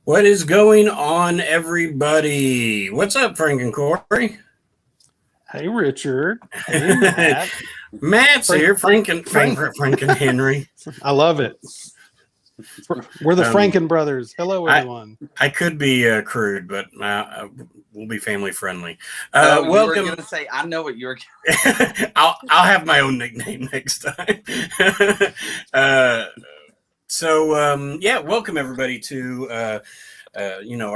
What is going on, everybody? What's up, Frank and Corey? Hey, Richard. Hey, Matt. Matt's here. Frank and Henry. I love it. We're the Franken brothers. Hello, everyone. I could be crude, but we'll be family friendly. You were welcome. going to say, I know what you're. I'll have my own nickname next time. Welcome everybody to our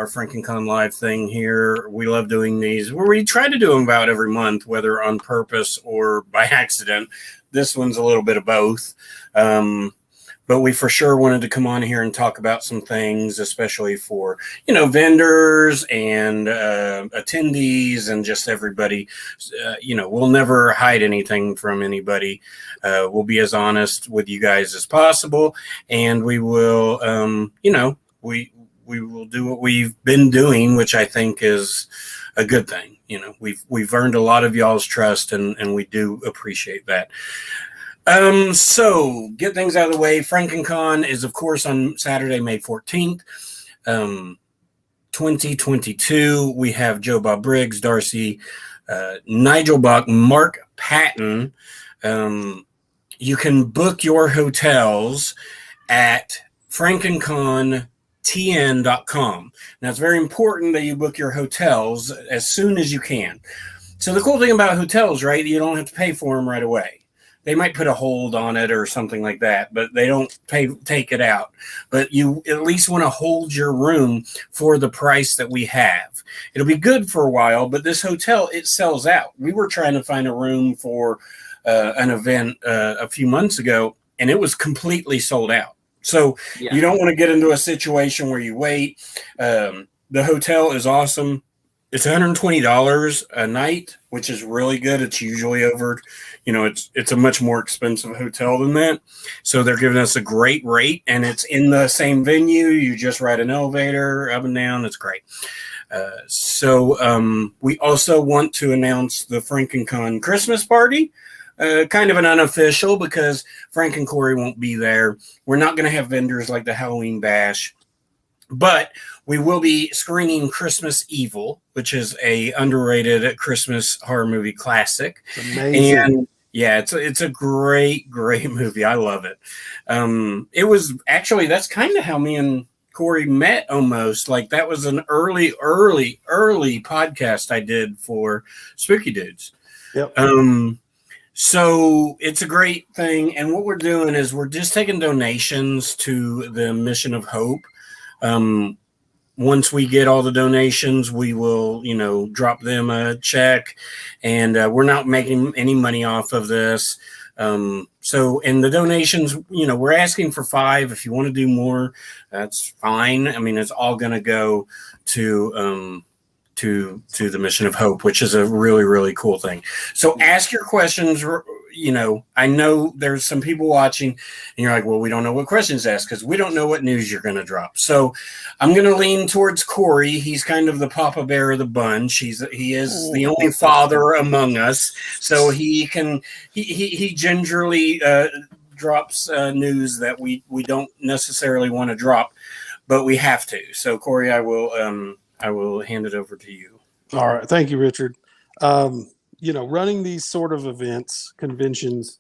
FrankenCon live thing here. We love doing these where we try to do them about every month, whether on purpose or by accident. This one's a little bit of both. But we for sure wanted to come on here and talk about some things, especially for, vendors and attendees and just everybody. We'll never hide anything from anybody. We'll be as honest with you guys as possible. And we will, we will do what we've been doing, which I think is a good thing. We've earned a lot of y'all's trust, and we do appreciate that. So get things out of the way. FrankenCon is, of course, on Saturday, May 14th, 2022. We have Joe Bob Briggs, Darcy, Nigel Buck, Mark Patton. You can book your hotels at FrankenConTN.com. Now, it's very important that you book your hotels as soon as you can. So the cool thing about hotels, right, you don't have to pay for them right away. They might put a hold on it or something like that, but they don't take it out. But you at least want to hold your room for the price that we have. It'll be good for a while, but this hotel, it sells out. We were trying to find a room for an event a few months ago, and it was completely sold out. So You don't want to get into a situation where you wait. The hotel is awesome. It's $120 a night, which is really good. It's usually over, it's a much more expensive hotel than that. So they're giving us a great rate, and it's in the same venue. You just ride an elevator up and down. It's great. We also want to announce the FrankenCon Christmas party. Kind of an unofficial because Frank and Corey won't be there. We're not going to have vendors like the Halloween Bash. But we will be screening Christmas Evil, which is a underrated Christmas horror movie classic. It's amazing. And it's a great, great movie. I love it. It was actually, that's kind of how me and Corey met almost. Like that was an early podcast I did for Spooky Dudes. Yep. So it's a great thing. And what we're doing is we're just taking donations to the Mission of Hope. Once we get all the donations, we will, drop them a check, and we're not making any money off of this. And the donations, we're asking for 5. If you want to do more, that's fine. I mean, it's all going to go to the Mission of Hope, which is a really, really cool thing. So ask your questions. I know there's some people watching and you're like, well, we don't know what questions to ask because we don't know what news you're going to drop. So I'm going to lean towards Corey. He's kind of the Papa Bear of the bunch. He is the only father among us. So he gingerly drops news that we don't necessarily want to drop, but we have to. So Corey, I will hand it over to you. All right. Thank you, Richard. Running these sort of events, conventions,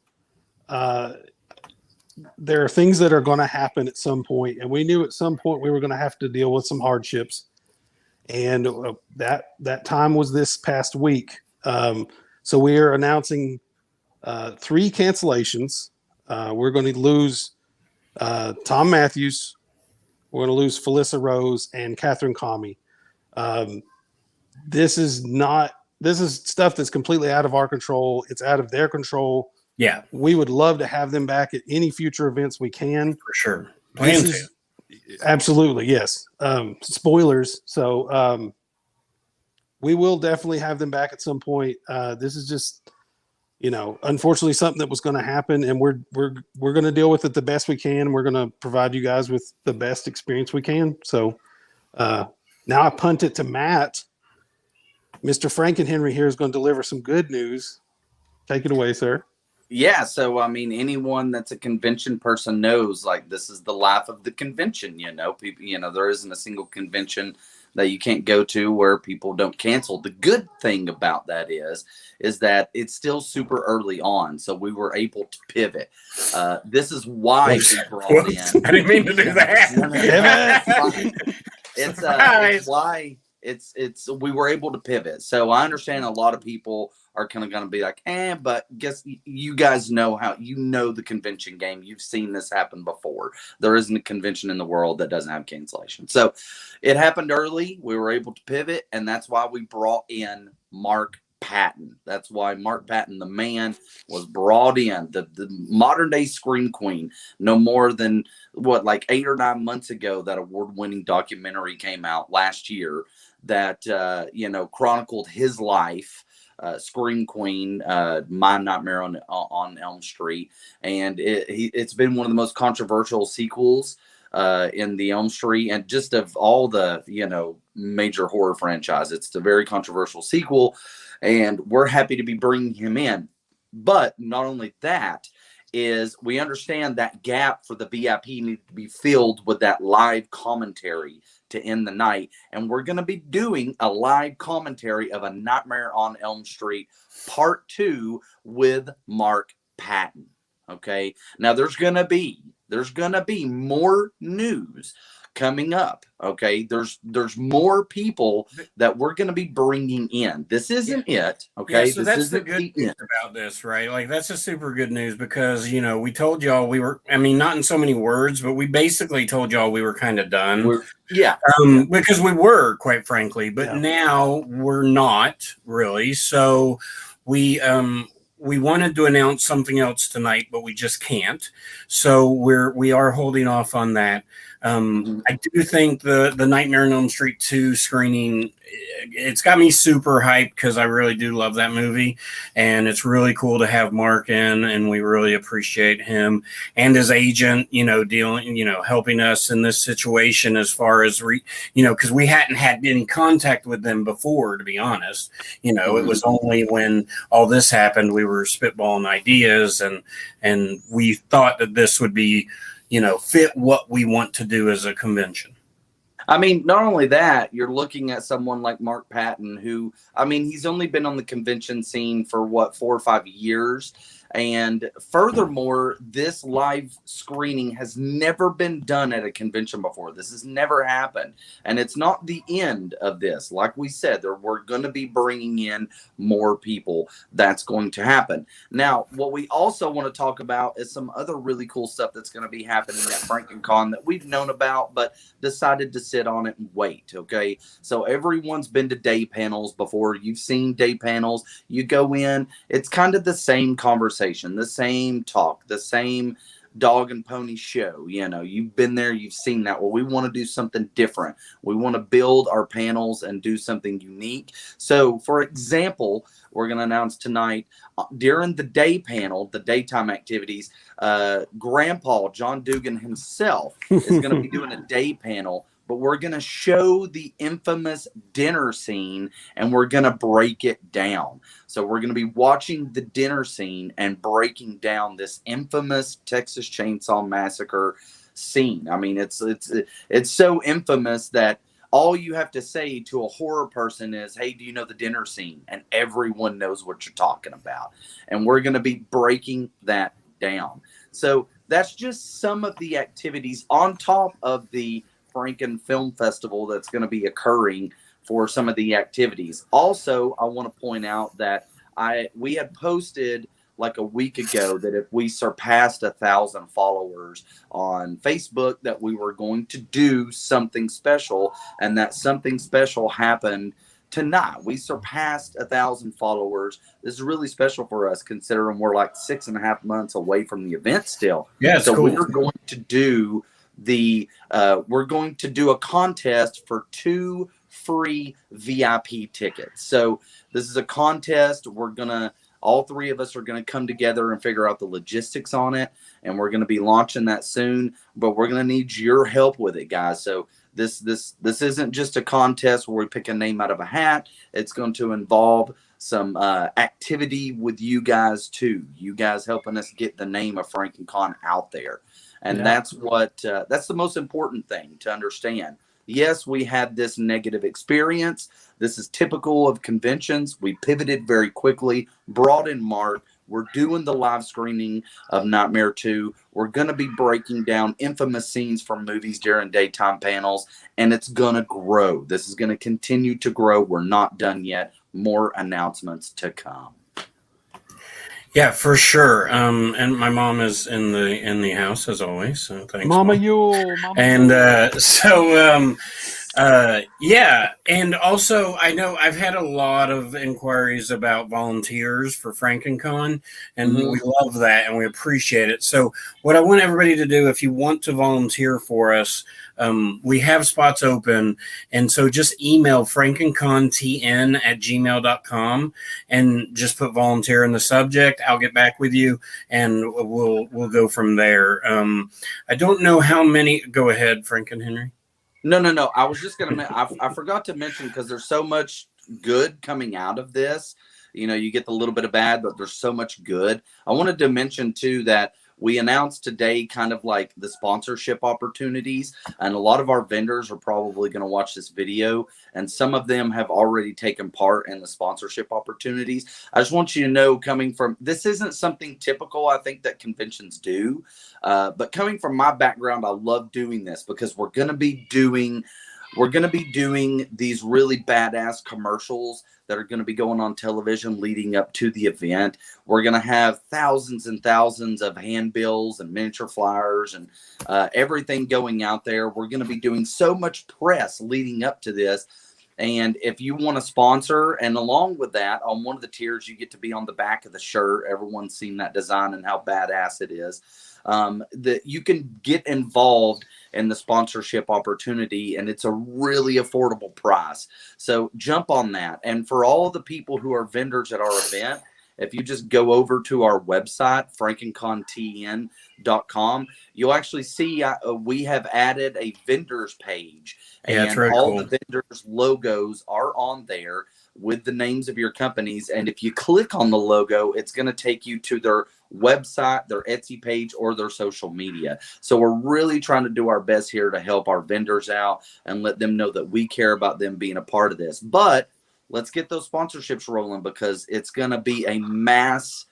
there are things that are going to happen at some point, and we knew at some point we were going to have to deal with some hardships, and that time was this past week. So we are announcing 3 cancellations. We're going to lose Tom Matthews. We're going to lose Felissa Rose and Catherine Comey. This is stuff that's completely out of our control. It's out of their control. Yeah. We would love to have them back at any future events we can. For sure. Absolutely. Yes. Spoilers. So, we will definitely have them back at some point. This is just, unfortunately something that was going to happen, and we're going to deal with it the best we can. We're going to provide you guys with the best experience we can. So, now I punt it to Matt. Mr. Frankenhenry here is going to deliver some good news. Take it away, sir. Yeah, so I mean, anyone that's a convention person knows, like, this is the life of the convention. People, there isn't a single convention that you can't go to where people don't cancel. The good thing about that is that it's still super early on, so we were able to pivot. This is why Whoops. we brought Whoops. in. I didn't mean to do that. It's Surprise. why it's we were able to pivot. So I understand a lot of people are kind of going to be like, but guess you guys know the convention game. You've seen this happen before. There isn't a convention in the world that doesn't have cancellation. So it happened early. We were able to pivot, and that's why we brought in Mark Patton. That's why Mark Patton, the man, was brought in, the modern day Scream Queen. No more than like 8 or 9 months ago, that award-winning documentary came out last year that chronicled his life. Scream Queen, My Nightmare on Elm Street, and it's been one of the most controversial sequels in the Elm Street, and just of all the major horror franchise. It's a very controversial sequel, and we're happy to be bringing him in. But not only that, is we understand that gap for the VIP needs to be filled with that live commentary to end the night. And we're going to be doing a live commentary of A Nightmare on Elm Street Part 2 with Mark Patton. Okay. Now there's going to be more news coming up. Okay. There's more people that we're going to be bringing in. This isn't it. Okay. Yeah, so that's the good news about this, right? Like, that's a super good news because, we told y'all we were, not in so many words, but we basically told y'all we were kind of done. Because we were, quite frankly, but now we're not really. So we wanted to announce something else tonight, but we just can't. So we are holding off on that. I do think the Nightmare on Elm Street 2 screening, it's got me super hyped because I really do love that movie, and it's really cool to have Mark in, and we really appreciate him and his agent, helping us in this situation as far as because we hadn't had any contact with them before, to be honest. It was only when all this happened we were spitballing ideas, and we thought that this would be fit what we want to do as a convention. Not only that, you're looking at someone like Mark Patton, who, he's only been on the convention scene for 4 or 5 years. And furthermore, this live screening has never been done at a convention before. This has never happened. And it's not the end of this. Like we said, we're going to be bringing in more people. That's going to happen. Now, what we also want to talk about is some other really cool stuff that's going to be happening at FrankenCon that we've known about, but decided to sit on it and wait. Okay. So everyone's been to day panels before. You've seen day panels. You go in, it's kind of the same conversation, the same talk, the same dog and pony show. You've been there, you've seen that. Well, we want to do something different. We want to build our panels and do something unique. So, for example, we're going to announce tonight during the day panel, the daytime activities, Grandpa John Dugan himself is going to be doing a day panel. But we're going to show the infamous dinner scene, and we're going to break it down. So we're going to be watching the dinner scene and breaking down this infamous Texas Chainsaw Massacre scene. It's so infamous that all you have to say to a horror person is, hey, do you know the dinner scene? And everyone knows what you're talking about. And we're going to be breaking that down. So that's just some of the activities on top of the Franken Film Festival that's going to be occurring for some of the activities. Also, I want to point out that we had posted like a week ago that if we surpassed 1,000 followers on Facebook, that we were going to do something special, and that something special happened tonight. We surpassed 1,000 followers. This is really special for us, considering we're like 6.5 months away from the event still. Yeah, so cool. We're going to do a contest for 2 free VIP tickets. So this is a contest. All 3 of us are going to come together and figure out the logistics on it, and we're going to be launching that soon, but we're going to need your help with it, guys. So this isn't just a contest where we pick a name out of a hat. It's going to involve some activity with you guys too. You guys helping us get the name of FrankenCon out there. And that's the most important thing to understand. Yes, we had this negative experience. This is typical of conventions. We pivoted very quickly, brought in Mark. We're doing the live screening of Nightmare 2. We're going to be breaking down infamous scenes from movies during daytime panels, and it's going to grow. This is going to continue to grow. We're not done yet. More announcements to come. Yeah, for sure. And my mom is in the house as always. So thanks, Mama Mom. Yule. And yeah, and also I know I've had a lot of inquiries about volunteers for FrankenCon, and we love that and we appreciate it. So what I want everybody to do, if you want to volunteer for us, we have spots open, and so just email frankencontn@gmail.com and just put volunteer in the subject. I'll get back with you, and we'll go from there. I don't know how many. Go ahead, Frank and Henry. No. I was just going to I forgot to mention, because there's so much good coming out of this. You know, you get the little bit of bad, but there's so much good. I wanted to mention, too, that we announced today kind of like the sponsorship opportunities, and a lot of our vendors are probably going to watch this video, and some of them have already taken part in the sponsorship opportunities. I just want you to know, coming from, this isn't something typical, I think, that conventions do, but coming from my background, I love doing this because we're going to be doing these really badass commercials that are going to be going on television leading up to the event. We're going to have thousands and thousands of handbills and miniature flyers and everything going out there. We're going to be doing so much press leading up to this. And if you want to sponsor, and along with that, on one of the tiers, you get to be on the back of the shirt. Everyone's seen that design and how badass it is. That you can get involved in the sponsorship opportunity, and it's a really affordable price. So jump on that. And for all of the people who are vendors at our event, if you just go over to our website, FrankenConTN.com, you'll actually see we have added a vendors page. Yeah, and really all cool. the vendors' logos are on there with the names of your companies. And if you click on the logo, it's going to take you to their website, their Etsy page, or their social media. So we're really trying to do our best here to help our vendors out and let them know that we care about them being a part of this. But let's get those sponsorships rolling, because it's going to be a mass,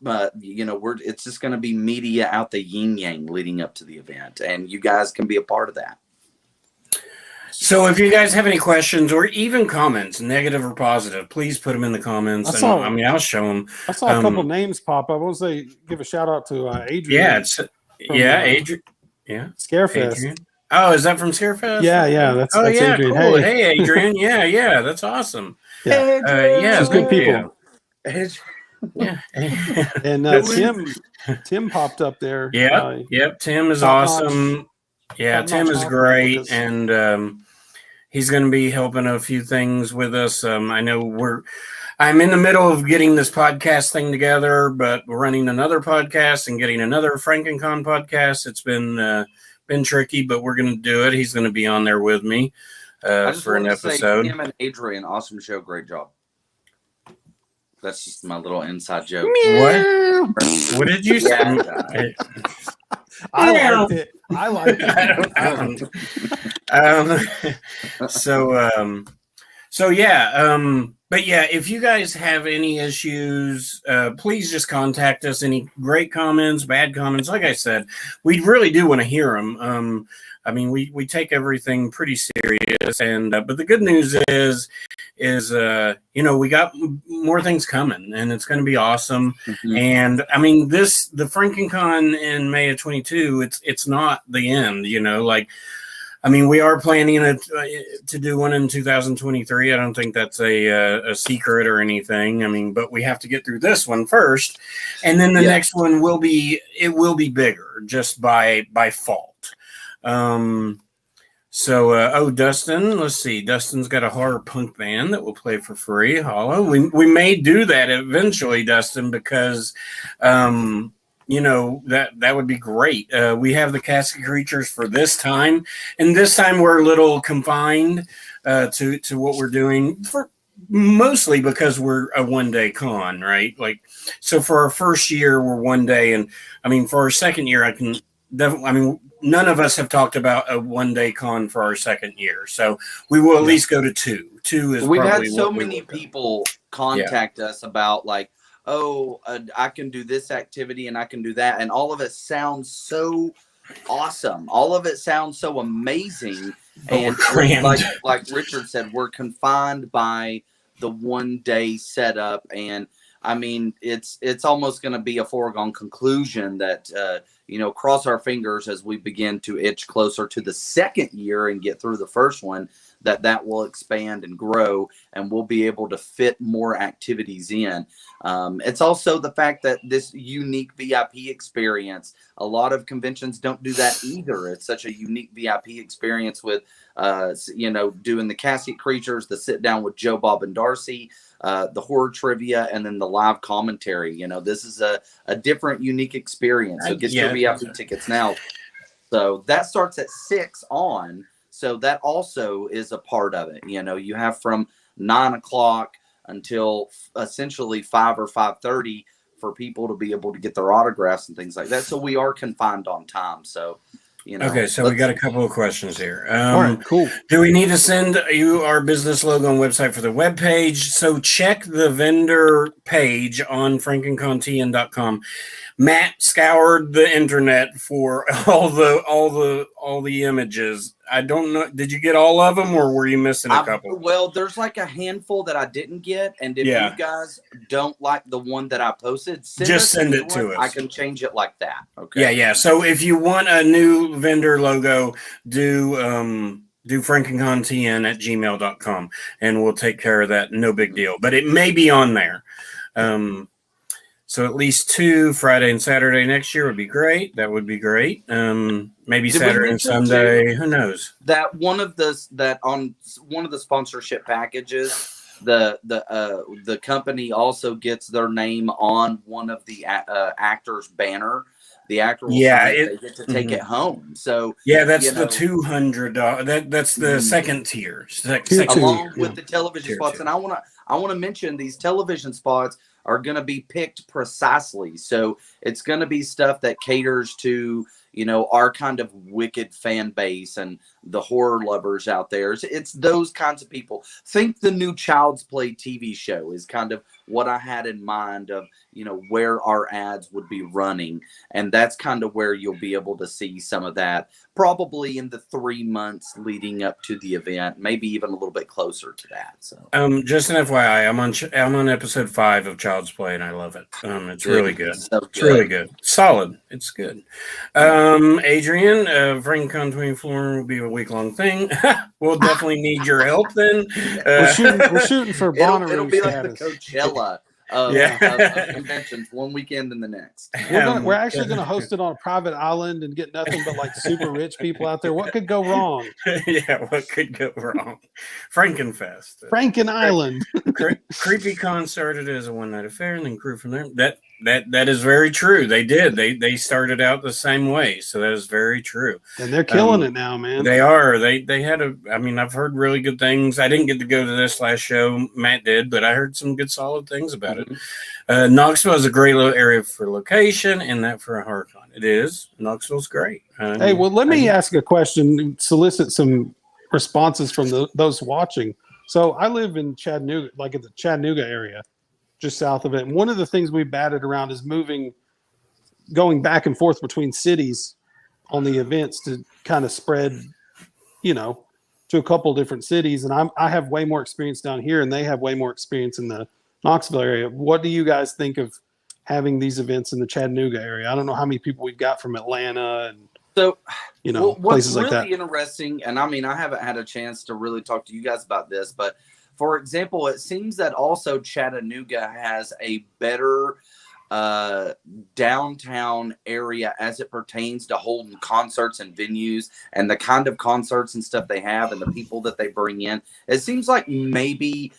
it's just going to be media out the yin yang leading up to the event, and you guys can be a part of that. So if you guys have any questions or even comments, negative or positive, please put them in the comments. I'll show them. I saw a couple names pop up. I want to say, give a shout out to Adrian. Adrian. Yeah. Scarefest. Adrian. Oh, is that from Scarefest? Yeah. That's Adrian. Cool. Hey, Adrian. Yeah. That's awesome. Yeah. She's good people. Yeah. And Tim popped up there. Yep. Tim is awesome. Yeah, Tim is great, and he's going to be helping a few things with us. I know I'm in the middle of getting this podcast thing together, but we're running another podcast and getting another FrankenCon podcast. It's been tricky, but we're going to do it. He's going to be on there with me for an episode. Tim and Adrian, awesome show, great job. That's just my little inside joke. What did you say? I liked it. But yeah, if you guys have any issues, please just contact us. Any great comments, bad comments, like I said, we really do want to hear them. We take everything pretty serious, and but the good news is we got more things coming, and it's going to be awesome. Mm-hmm. And the FrankenCon in May of 22, it's not the end. We are planning to do one in 2023. I don't think that's a secret or anything. But we have to get through this one first, and then the next one will be bigger just by fault. Dustin, let's see. Dustin's got a horror punk band that will play for free. Hollow. We may do that eventually, Dustin, because that would be great. We have the Casket Creatures for this time, and this time we're a little confined to what we're doing mostly because we're a 1-day con, right? Like, so for our first year, we're 1 day. And I mean, for our second year, I can definitely, I mean, none of us have talked about a 1-day con for our second year. So we will at least go to two. Two is We've had probably so what we many will do. people contact us about like, oh, I can do this activity and I can do that. And all of it sounds so awesome. All of it sounds so amazing. But we're And crammed. like Richard said, we're confined by the 1-day setup. And I mean, it's almost going to be a foregone conclusion that, cross our fingers as we begin to itch closer to the second year and get through the first one, that will expand and grow, and we'll be able to fit more activities in. It's also the fact that this unique VIP experience, a lot of conventions don't do that either. It's such a unique VIP experience with, doing the casket creatures, the sit down with Joe, Bob, and Darcy, the horror trivia, and then the live commentary. This is a different, unique experience. So get your VIP tickets now. So that starts at 6 on. So that also is a part of it. You have from 9 o'clock until essentially 5 or 5:30 for people to be able to get their autographs and things like that. So we are confined on time. So, Okay, so we got a couple of questions here. All right, cool. Do we need to send you our business logo and website for the webpage? So check the vendor page on FrankenConTN.com. Matt scoured the internet for all the images. I don't know. Did you get all of them, or were you missing a couple? Well, there's like a handful that I didn't get, and if you guys don't like the one that I posted, just send it to us. I can change it like that. Okay. Yeah. So if you want a new vendor logo, do FrankenConTN@gmail.com, and we'll take care of that. No big deal. But it may be on there. So at least 2 Friday and Saturday next year would be great. That would be great. Maybe Saturday and Sunday. Who knows? That on one of the sponsorship packages, the company also gets their name on one of the actors' banner. The actor will they get to take it home. So that's the $200. That's the second tier. Along with the television spots. And I want to mention these television spots are going to be picked precisely. So it's going to be stuff that caters to, our kind of wicked fan base and the horror lovers out there. It's those kinds of people. Think the new Child's Play TV show is kind of what I had in mind of, where our ads would be running. And that's kind of where you'll be able to see some of that probably in the 3 months leading up to the event, maybe even a little bit closer to that. So, just an FYI, I'm on episode 5 of Child's Play, and I love it. It's really good. So good. It's really good. Solid. It's good. Adrian, FrankenCon 24 will be a week-long thing. We'll definitely need your help then. We're shooting for Bonnaroo it'll be status. Like the Coachella of conventions, one weekend and the next. We're actually going to host it on a private island and get nothing but like super rich people out there. What could go wrong? What could go wrong? FrankenFest. Franken Island. CreepyCon started as a one-night affair and then grew from there. That is very true. They did. They started out the same way. So that is very true. And they're killing it now, man. They are. They had I've heard really good things. I didn't get to go to this last show. Matt did, but I heard some good solid things about it. Knoxville is a great area for location, and that for a horror con. It is. Knoxville's great. Hey, well, let me ask a question, solicit some responses from those watching. So I live in Chattanooga, like in the Chattanooga area, just south of it. And one of the things we batted around is going back and forth between cities on the events to kind of spread, to a couple different cities. And I have way more experience down here, and they have way more experience in the Knoxville area. What do you guys think of having these events in the Chattanooga area? I don't know how many people we've got from Atlanta and places like that. What's really interesting, and I mean, I haven't had a chance to really talk to you guys about this, but for example, it seems that also Chattanooga has a better downtown area as it pertains to holding concerts and venues and the kind of concerts and stuff they have and the people that they bring in. It seems like maybe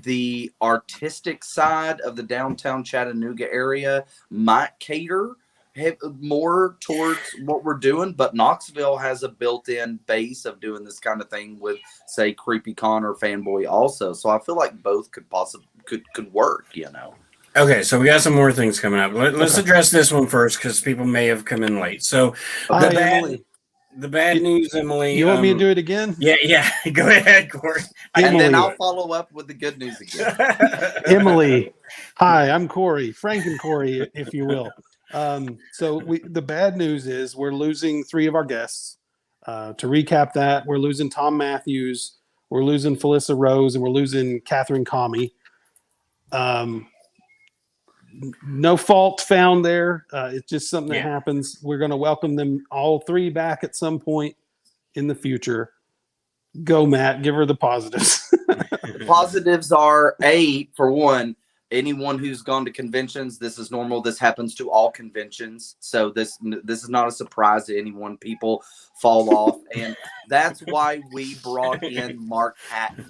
the artistic side of the downtown Chattanooga area might cater more towards what we're doing, but Knoxville has a built-in base of doing this kind of thing with, say, CreepyCon or Fanboy also. So I feel like both could possibly could work, Okay, so we got some more things coming up. Let's address this one first because people may have come in late. So the bad news, Emily. You want me to do it again? Yeah. Go ahead, Corey. And then I'll follow up with the good news again. Emily, hi, I'm Corey, Corey, if you will. So the bad news is we're losing 3 of our guests. To recap that, we're losing Tom Matthews, we're losing Felissa Rose, and we're losing Catherine Comey. No fault found there. It's just something that happens. We're going to welcome them all 3 back at some point in the future. Go, Matt. Give her the positives. The positives are, for one, anyone who's gone to conventions, this is normal. This happens to all conventions. So this is not a surprise to anyone. People fall off. And that's why we brought in Mark Patton.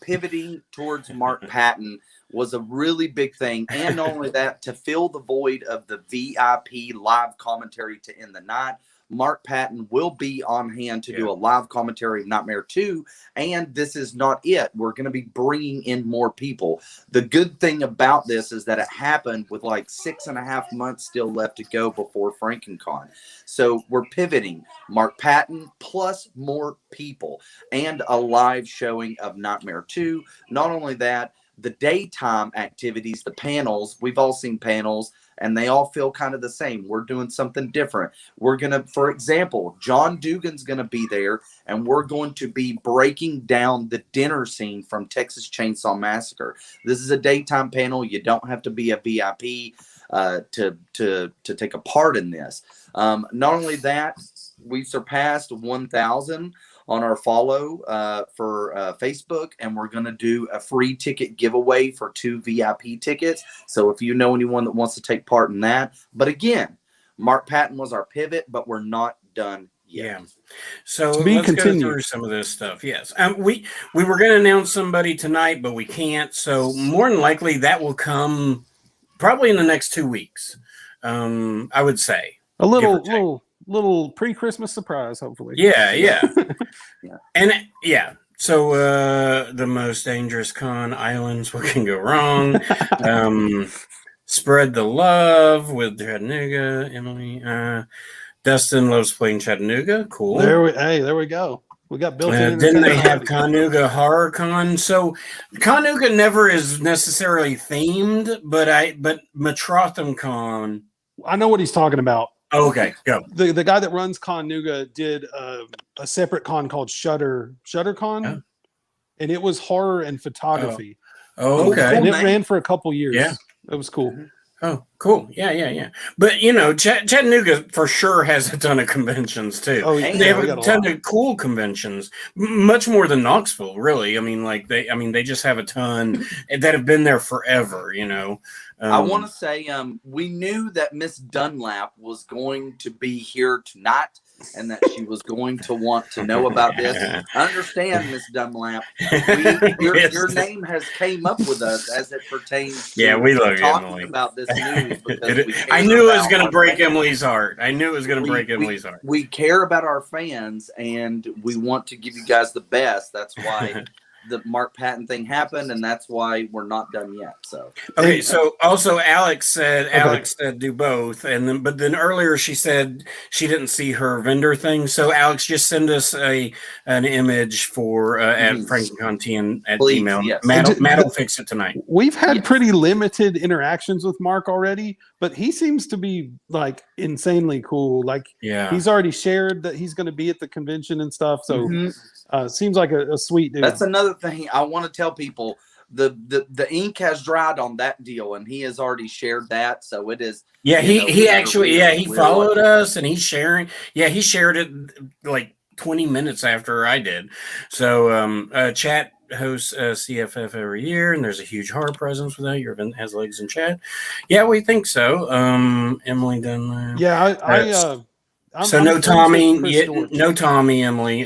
Pivoting towards Mark Patton was a really big thing. And not only that, to fill the void of the VIP live commentary to end the night, Mark Patton will be on hand to do a live commentary of Nightmare 2. And this is not it. We're going to be bringing in more people. The good thing about this is that it happened with like 6.5 months still left to go before FrankenCon. So we're pivoting Mark Patton plus more people and a live showing of Nightmare 2. Not only that, the daytime activities, the panels, we've all seen panels, and they all feel kind of the same. We're doing something different. We're going to, for example, John Dugan's going to be there, and we're going to be breaking down the dinner scene from Texas Chainsaw Massacre. This is a daytime panel. You don't have to be a VIP to take a part in this. Not only that, we surpassed 1,000 on our follow for Facebook, and we're going to do a free ticket giveaway for 2 VIP tickets. So if you know anyone that wants to take part in that. But again, Mark Patton was our pivot, but we're not done yet. Yeah. So let's go through some of this stuff. Yes. We were going to announce somebody tonight, but we can't. So more than likely that will come probably in the next 2 weeks. I would say a little pre-Christmas surprise, hopefully. Yeah. And so the most dangerous con islands, what can go wrong? Spread the love with Chattanooga, Emily. Dustin loves playing Chattanooga. Cool. There we go. We got built in. Then they have Chattanooga Horror Con. So Chattanooga never is necessarily themed, but Metrotham Con. I know what he's talking about. Oh, okay, go. The guy that runs Chattanooga did a separate con called ShutterCon, and it was horror and photography. Oh, okay. And it ran for a couple years. Yeah, it was cool. Oh, cool. Yeah. But Chattanooga for sure has a ton of conventions too. Oh, yeah, they have a ton of cool conventions, much more than Knoxville, really. I mean, they just have a ton that have been there forever. I want to say we knew that Miss Dunlap was going to be here tonight and that she was going to want to know about this. I understand, Miss Dunlap. Your name has came up with us as it pertains to we love talking Emily. About this news. I knew it was going to break Emily's heart. We care about our fans, and we want to give you guys the best. That's why the Mark Patton thing happened, and that's why we're not done yet. So okay. So also Alex said do both, but then earlier she said she didn't see her vendor thing. So Alex, just send us an image for at FrankenCon at email. Yes. Matt will fix it tonight. We've had pretty limited interactions with Mark already, but he seems to be like insanely cool. Like he's already shared that he's going to be at the convention and stuff. So seems like a sweet dude. That's another thing I want to tell people. The ink has dried on that deal, and he has already shared that. So it is. Yeah, he actually he followed us, and he's sharing. Yeah, he shared it like 20 minutes after I did. So chat hosts CFF every year, and there's a huge horror presence with that. Your event has legs in chat. Yeah, we think so. Emily done. Yeah, so no Tommy, no Tommy, Emily.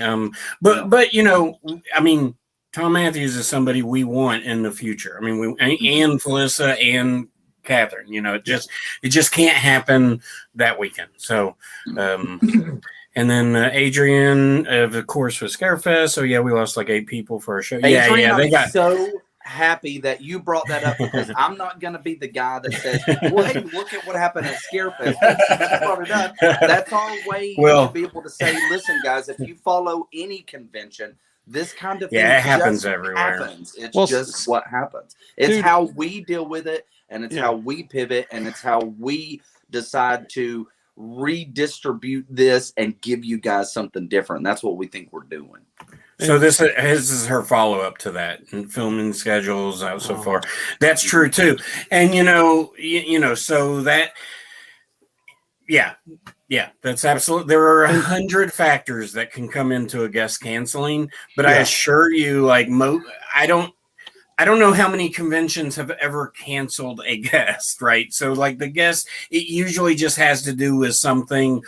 But I mean, Tom Matthews is somebody we want in the future. I mean, and Felissa and Catherine. You know, it just can't happen that weekend. So, and then Adrian, of course, was Scarefest. So yeah, we lost like 8 people for our show. Adrian, They got so happy that you brought that up because I'm not going to be the guy that says, well, hey, look at what happened at Scarefest. You brought it up. That's our way to be able to say, listen, guys, if you follow any convention, this kind of thing it happens just everywhere. happens. It's just what happens. It's how we deal with it, and it's how we pivot, and it's how we decide to redistribute this and give you guys something different. That's what we think we're doing. So this is her follow up to that, and filming schedules out so far. That's true too, and you know, so that, yeah, that's absolutely. There are 100 factors that can come into a guest canceling, but I assure you, like I don't know how many conventions have ever canceled a guest, right? So like the guest, it usually just has to do with something.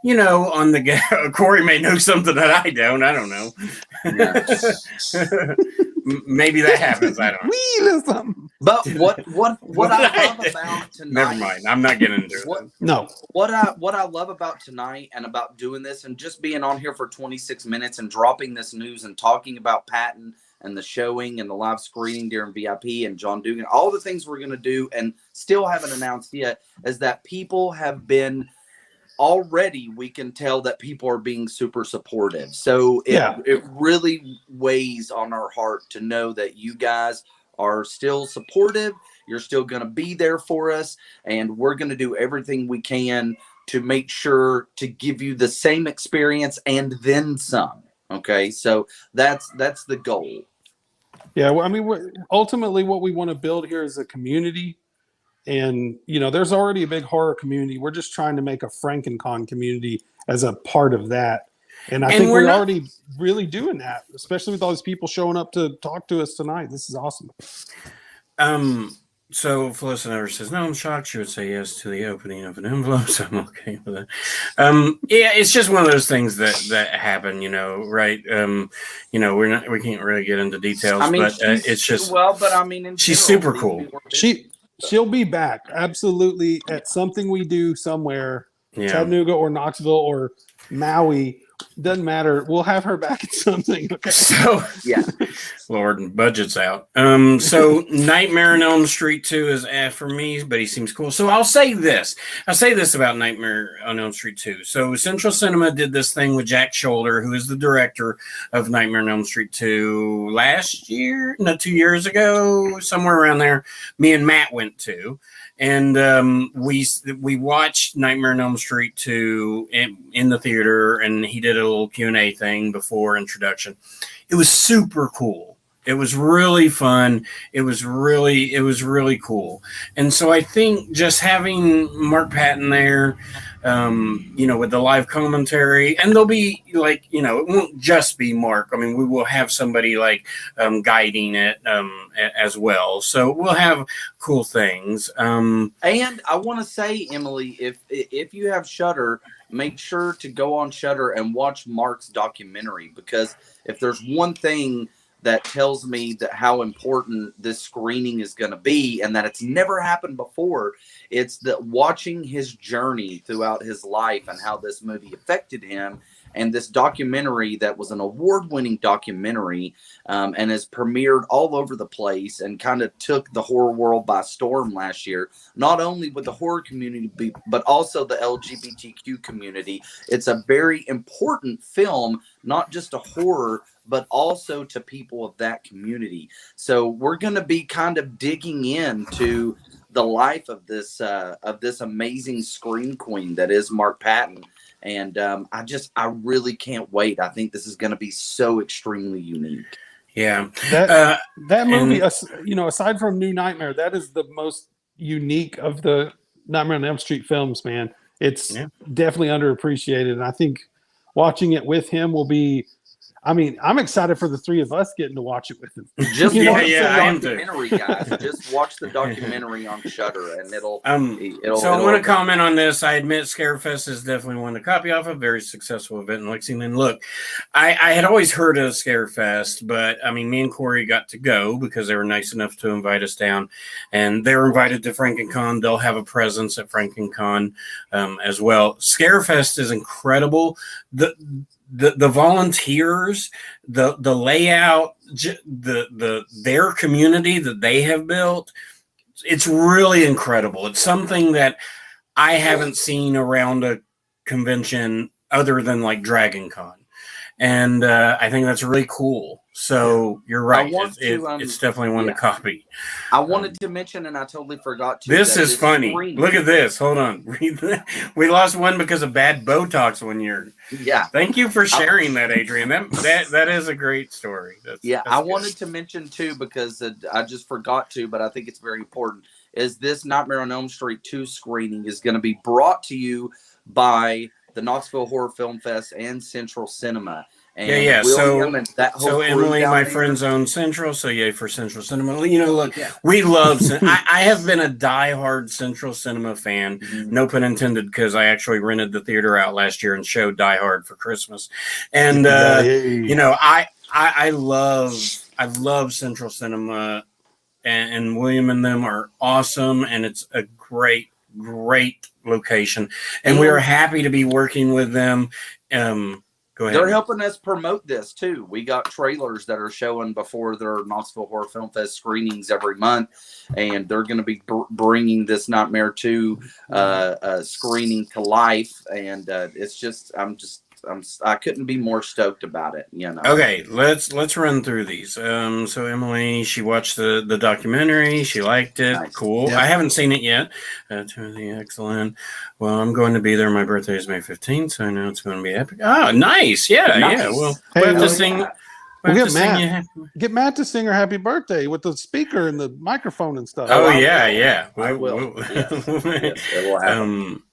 You know, on the Corey may know something that I don't. I don't know. Maybe that happens. I don't know. We know something. But what I love about tonight. Never mind. I'm not getting into it. No. What I love about tonight and about doing this and just being on here for 26 minutes and dropping this news and talking about Patton and the showing and the live screening during VIP and John Dugan, all the things we're going to do and still haven't announced yet, is that people have been. Already we can tell that people are being super supportive. So it really weighs on our heart to know that you guys are still supportive. You're still going to be there for us. And we're going to do everything we can to make sure to give you the same experience and then some. Okay. So that's the goal. Yeah. Well, I mean, ultimately what we want to build here is a community. And, you know, there's already a big horror community. We're just trying to make a FrankenCon community as a part of that. And I think we're already really doing that, especially with all these people showing up to talk to us tonight. This is awesome. So Felicity never says, no, I'm shocked she would say yes to the opening of an envelope, so I'm okay with it. Yeah, it's just one of those things that happen, you know, right? You know, we can't really get into details, I mean, but it's just, but I mean, she's super cool. She'll be back absolutely at something we do somewhere, Chattanooga or Knoxville or Maui. Doesn't matter. We'll have her back at something. Okay. So Lord, and budget's out. So Nightmare on Elm Street 2 is for me, but he seems cool. So I'll say this about Nightmare on Elm Street 2. So Central Cinema did this thing with Jack Shoulder, who is the director of Nightmare on Elm Street 2 2 years ago, somewhere around there. Me and Matt went to. And we watched Nightmare on Elm Street 2 in the theater, and he did a little Q&A thing before introduction. It was super cool. It was really fun. It was really cool. And so I think just having Mark Patton there, you know, with the live commentary, and there'll be like, you know, it won't just be Mark. I mean, we will have somebody like guiding it as well. So we'll have cool things. And I want to say, Emily, if you have Shudder, make sure to go on Shudder and watch Mark's documentary, because if there's one thing that tells me that how important this screening is going to be and that it's never happened before, it's that watching his journey throughout his life and how this movie affected him, and this documentary that was an award-winning documentary and has premiered all over the place and kind of took the horror world by storm last year, not only with the horror community, but also the LGBTQ community. It's a very important film, not just a horror, but also to people of that community. So we're going to be kind of digging into the life of this amazing scream queen that is Mark Patton. And I really can't wait. I think this is going to be so extremely unique. Yeah. That movie, you know, aside from New Nightmare, that is the most unique of the Nightmare on Elm Street films, man. It's definitely underappreciated. And I think watching it with him will be, I mean, I'm excited for the three of us getting to watch it with him. Just You know watch what I'm the I am too. documentary, guys. Just watch the documentary on Shudder, and it'll. So I want to comment on this. I admit Scarefest is definitely one to copy off a very successful event in Lexington. Look, I had always heard of Scarefest, but I mean, me and Corey got to go because they were nice enough to invite us down, and they were invited to FrankenCon. They'll have a presence at FrankenCon as well. Scarefest is incredible. The volunteers, the layout, their community that they have built, it's really incredible. It's something that I haven't seen around a convention other than like Dragon Con. And I think that's really cool. So you're right. It's definitely one to copy. I wanted to mention, and I totally forgot to. This is funny. Look at this. Hold on. We lost one because of bad Botox one year. Yeah. Thank you for sharing that, Adrian. That is a great story. I wanted to mention too, because I just forgot to, but I think it's very important, is this Nightmare on Elm Street 2 screening is going to be brought to you by the Knoxville Horror Film Fest and Central Cinema. And William so Emily, my friend's own Central, so yay for Central Cinema. You know, look, we love. I have been a diehard Central Cinema fan, no pun intended, because I actually rented the theater out last year and showed Die Hard for Christmas. And you know, I love Central Cinema, and William and them are awesome, and it's a great location, and we are happy to be working with them. Go ahead. They're helping us promote this too. We got trailers that are showing before their Knoxville Horror Film Fest screenings every month, and they're going to be bringing this Nightmare 2 screening to life. And it's just, I couldn't be more stoked about it. You know. Okay, let's run through these. So Emily, she watched the documentary. She liked it. Nice. Cool. Yep. I haven't seen it yet. Timothy, excellent. Well, I'm going to be there. My birthday is May 15th, so I know it's going to be epic. Oh, nice. Yeah, nice. Yeah. Well, we'll have to sing. Get Matt to sing her happy birthday with the speaker and the microphone and stuff. Oh yeah. I will. Yes, it will happen.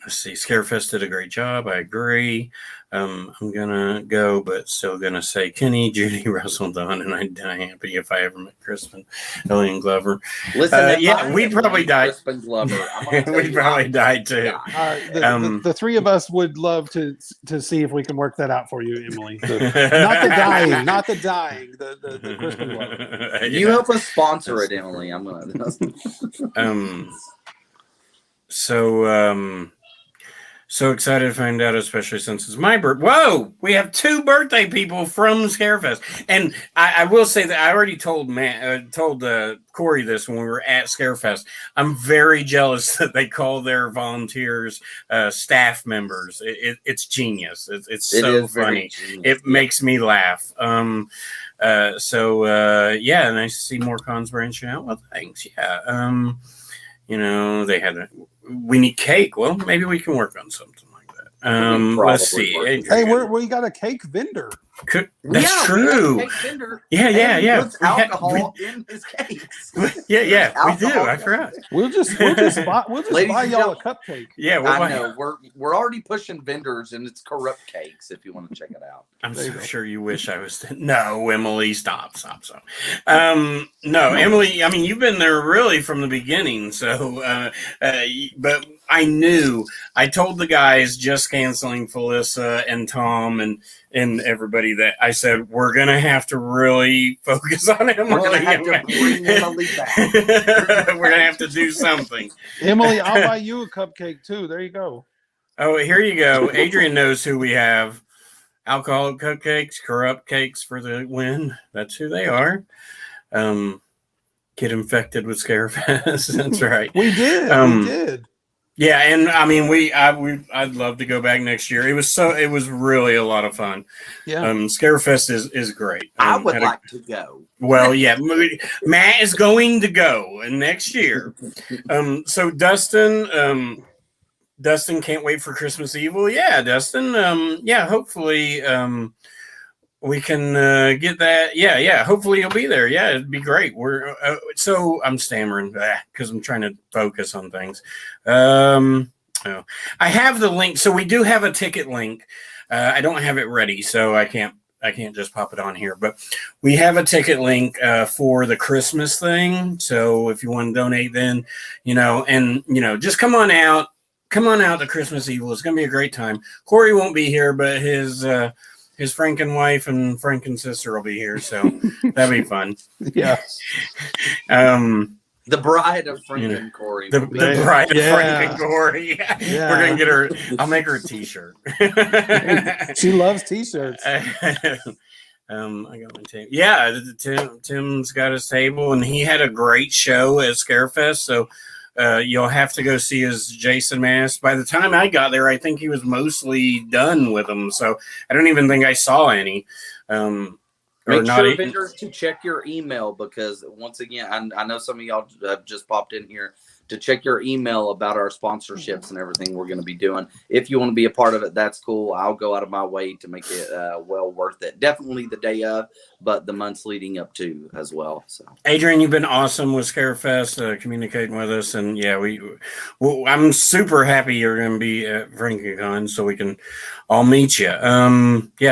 Let's see. Scarefest did a great job. I agree. I'm gonna go, but still gonna say Kenny, Judy, Russell, Don, and I'd die happy if I ever met Crispin, Ellie, and Glover. Listen, we'd probably die. Crispin Glover. We'd probably die too. The three of us would love to see if we can work that out for you, Emily. Not the dying. The Crispin Glover. You help us sponsor it, Emily. I'm gonna. So excited to find out, especially since it's my birthday. Whoa! We have 2 birthday people from Scarefest. And I will say that I already told Corey this when we were at Scarefest. I'm very jealous that they call their volunteers staff members. It's genius. It's so funny. It makes me laugh. Nice to see more cons branching out. Well, thanks. Yeah. You know, we need cake. Well, maybe we can work on something like that. Let's see. Hey, we got a cake vendor. That's true. Yeah. Puts alcohol in his cakes. Yeah. We do. I forgot. We'll just buy y'all a cupcake. Yeah, I know. We're already pushing vendors, and it's corrupt cakes. If you want to check it out, I'm so sure you wish I was. No, Emily, stop. No, Emily. I mean, you've been there really from the beginning. So, but I knew. I told the guys just canceling Felissa and Tom and everybody that I said we're gonna have to really focus on Emily. We're gonna have to bring Emily back. We're gonna have to do something. Emily, I'll buy you a cupcake too. There you go. Oh, here you go. Adrian knows who we have. Alcoholic cupcakes, corrupt cakes for the win. That's who they are. Get infected with Scarefest. That's right. We did. Yeah, and I mean, I'd love to go back next year. It was really a lot of fun. Yeah, Scarefest is great. I would like to go. Well, yeah, Matt is going to go next year. So Dustin can't wait for Christmas Eve. Well, yeah, Dustin. Hopefully, we can get that. Yeah. Hopefully you'll be there. Yeah, it'd be great. We're so I'm stammering because I'm trying to focus on things. I have the link. So we do have a ticket link. I don't have it ready, so I can't just pop it on here, but we have a ticket link for the Christmas thing. So if you want to donate, then just come on out to Christmas Evil. It's gonna be a great time. Corey won't be here, but his Franken wife and Franken sister will be here, so that'll be fun. Yeah. The bride of Franken Corey. The bride of Franken Corey. Yeah. We're gonna get her. I'll make her a T-shirt. She loves T-shirts. I got my table. Yeah, Tim's got his table, and he had a great show at Scarefest. So you'll have to go see his Jason mask. By the time I got there, I think he was mostly done with them. So I don't even think I saw any. Make sure, vendors, to check your email, because once again, I know some of y'all have just popped in here to check your email about our sponsorships and everything we're going to be doing. If you want to be a part of it, that's cool. I'll go out of my way to make it well worth it. Definitely the day of, but the months leading up to as well. So, Adrian, you've been awesome with Scarefest, communicating with us, and yeah, I'm super happy you're going to be at FrankenCon, so we can all meet you.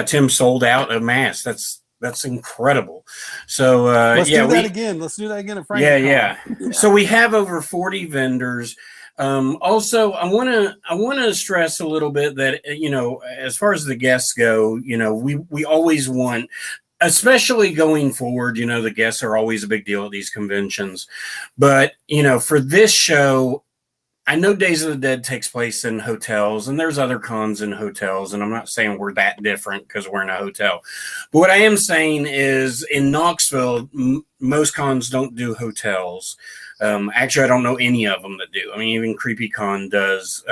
Tim sold out a mask. That's incredible. So let's do that again. Let's do that again at FrankenCon. Yeah. So we have over 40 vendors. Also, I want to stress a little bit that as far as the guests go, we always want, especially going forward, the guests are always a big deal at these conventions. But for this show, I know Days of the Dead takes place in hotels, and there's other cons in hotels, and I'm not saying we're that different because we're in a hotel. But what I am saying is in Knoxville, most cons don't do hotels. Actually, I don't know any of them that do. I mean, even CreepyCon does.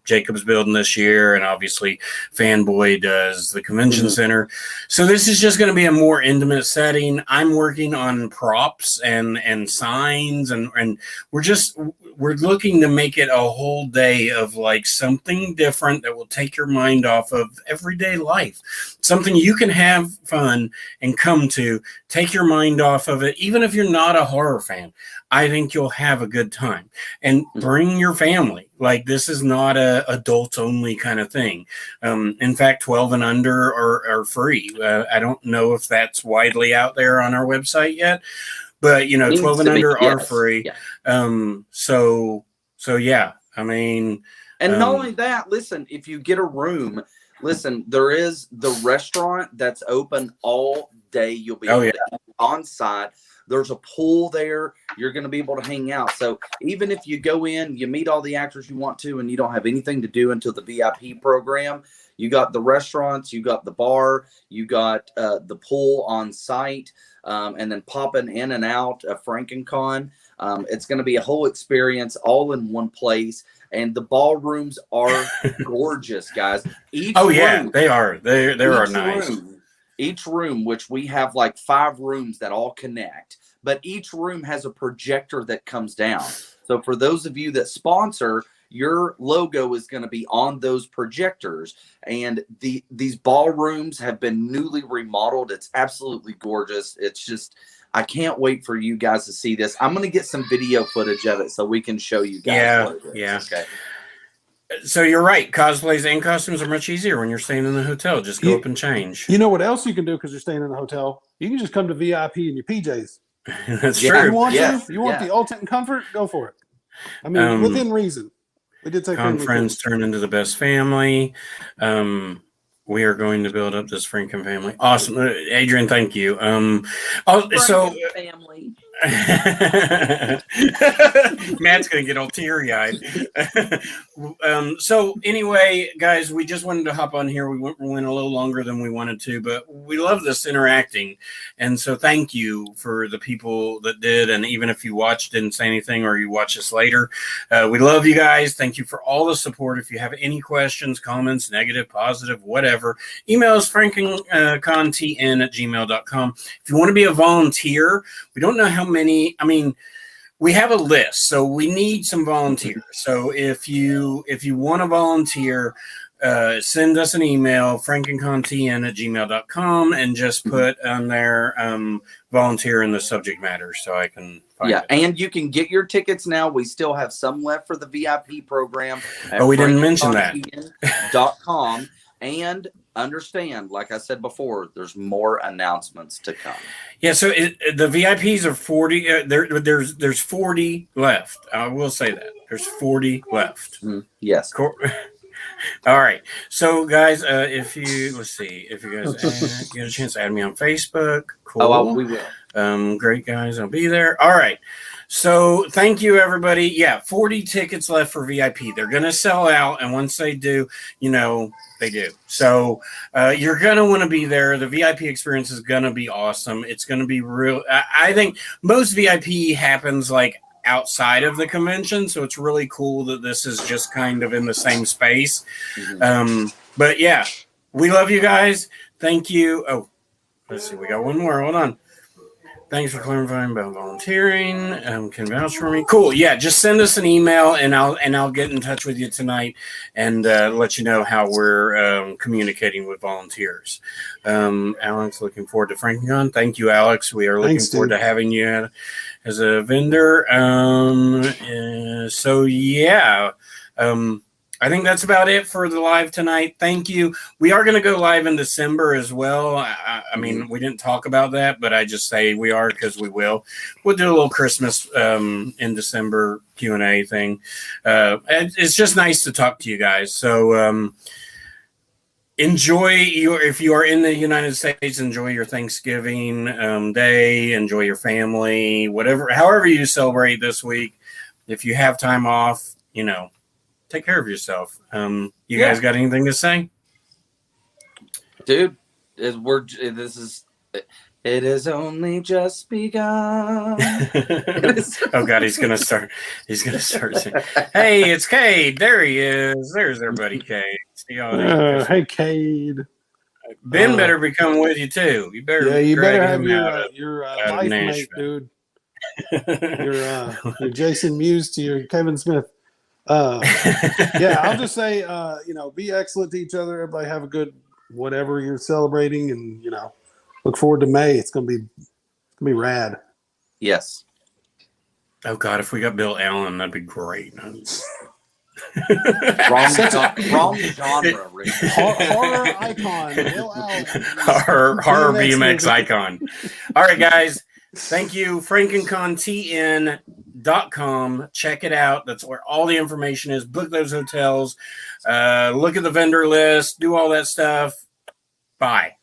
Jacob's building this year, and obviously Fanboy does the convention center. So this is just going to be a more intimate setting. I'm working on props and signs, and we're looking to make it a whole day of like something different that will take your mind off of everyday life. Something you can have fun and come to, take your mind off of it, even if you're not a horror fan. I think you'll have a good time, and bring your family. Like, this is not a adult only kind of thing. In fact, 12 and under are free. I don't know if that's widely out there on our website yet, but 12 and under are free. Yeah. So yeah, I mean, and not only that, listen, if you get a room, there is the restaurant that's open all day. You'll be on site. There's a pool there. You're going to be able to hang out. So even if you go in, you meet all the actors you want to, and you don't have anything to do until the VIP program, you got the restaurants, you got the bar, you got the pool on site, and then popping in and out of FrankenCon. It's going to be a whole experience all in one place. And the ballrooms are gorgeous, guys. They are. They are nice. Each room, which we have like 5 rooms that all connect, but each room has a projector that comes down. So for those of you that sponsor, your logo is going to be on those projectors. And these ballrooms have been newly remodeled. It's absolutely gorgeous. It's just, I can't wait for you guys to see this. I'm going to get some video footage of it so we can show you guys what it is. Yeah. Okay. So you're right. Cosplays and costumes are much easier when you're staying in the hotel. Just go up and change. You know what else you can do because you're staying in the hotel? You can just come to VIP in your PJs. That's true. You want the ultimate comfort? Go for it. I mean, within reason. We did take friends turn into the best family. We are going to build up this Franken family. Awesome, Adrian. Thank you. Family. Matt's gonna get all teary-eyed. So anyway, guys, we just wanted to hop on here. We went a little longer than we wanted to, but we love this interacting, and so thank you for the people that did. And even if you watched, didn't say anything, or you watch us later, we love you guys. Thank you for all the support. If you have any questions, comments, negative, positive, whatever, email us frankencontn@gmail.com. If you want to be a volunteer, we don't know how many. I mean, we have a list, so we need some volunteers. So if you want to volunteer, send us an email, frankencontn@gmail.com, and just put on there volunteer in the subject matter so I can find it. And you can get your tickets now. We still have some left for the VIP program. We didn't mention that. .com. And understand, like I said before, there's more announcements to come. Yeah, so the VIPs are 40. There's 40 left. I will say that there's 40 left. Yes. All right. So, guys, if you if you guys get a chance to add me on Facebook, cool. Oh, we will. Great, guys. I'll be there. All right. So, thank you, everybody. Yeah, 40 tickets left for VIP. They're going to sell out, and once they do, they do. So, you're going to want to be there. The VIP experience is going to be awesome. It's going to be real. I think most VIP happens like outside of the convention, so it's really cool that this is just kind of in the same space. But yeah, we love you guys. Thank you. Oh, let's see, we got one more. Hold on. Thanks for clarifying about volunteering. Can vouch for me. Cool. Yeah, just send us an email and I'll get in touch with you tonight and let you know how we're communicating with volunteers. Alex, looking forward to FrankenCon. Thank you, Alex. We are looking forward to having you as a vendor. So yeah. I think that's about it for the live tonight. Thank you. We are going to go live in December as well. I mean, we didn't talk about that, but I just say we are because we will. We'll do a little Christmas in December Q&A thing. It's just nice to talk to you guys. So enjoy if you are in the United States, enjoy your Thanksgiving day, enjoy your family, however you celebrate this week. If you have time off, take care of yourself. You guys got anything to say? Dude, it is only just begun. Oh God, he's gonna start saying, hey, it's Cade. There he is. There's our buddy Cade. Hey, Cade. Ben better be coming with you too. You better have your life mate, dude. Your Jason Mewes to your Kevin Smith. I'll just say, be excellent to each other. Everybody have a good whatever you're celebrating, and look forward to May. It's gonna be rad. Yes. Oh God, if we got Bill Allen, that'd be great. wrong genre. Horror icon, Bill Allen. Horror BMX icon. All right, guys. Thank you. FrankenConTN.com. Check it out. That's where all the information is. Book those hotels. Look at the vendor list. Do all that stuff. Bye.